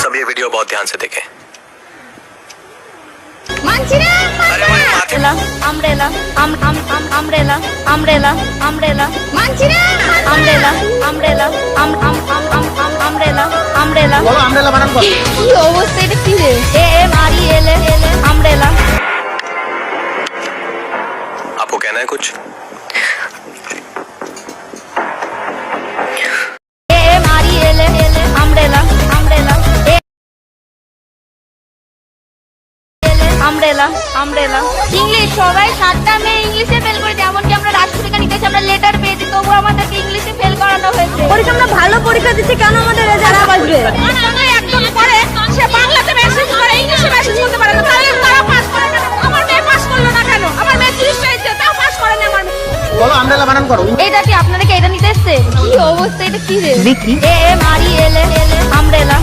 सब ये वीडियो बहुत ध्यान से देखें। umbrella, umbrella, umbrella, umbrella, umbrella, umbrella, umbrella, umbrella, umbrella. বলো আমব্রেলা বানান কর। কি অবস্থা এটা কি রে? AMRELA, umbrella. आपको कहना है कुछ? AMRELA, umbrella, umbrella. Umbrella umbrella English সবাই 7টা মেয়ে ইংলিশে ফেল করেছে, এমনকি আমরা রাষ্ট্রপতিকে নিতেছি, আমরা লেটার পেয়েছি, তবু আমাদেরকে ইংলিশে ফেল করানো হয়েছে। পরীক্ষা আমরা ভালো পরীক্ষা দিচ্ছি, কেন আমাদের রেজাল্ট খারাপ আসবে? একদম পরে সে বাংলাতে মেসেজ করে, ইংলিশে মেসেজ করতে পারে না, তাহলে তারা পাস করে না। আমার মেয়ে পাস করলো না কেন? আমার মেয়ে 30 পেয়েছে, তাও পাস করে না আমার মেয়ে। বলো আমব্রেলা বানান করো। এটা কি আপনারা কি এটা নিতে এসেছে? কি অবস্থা এটা কি রে? AMRELA umbrella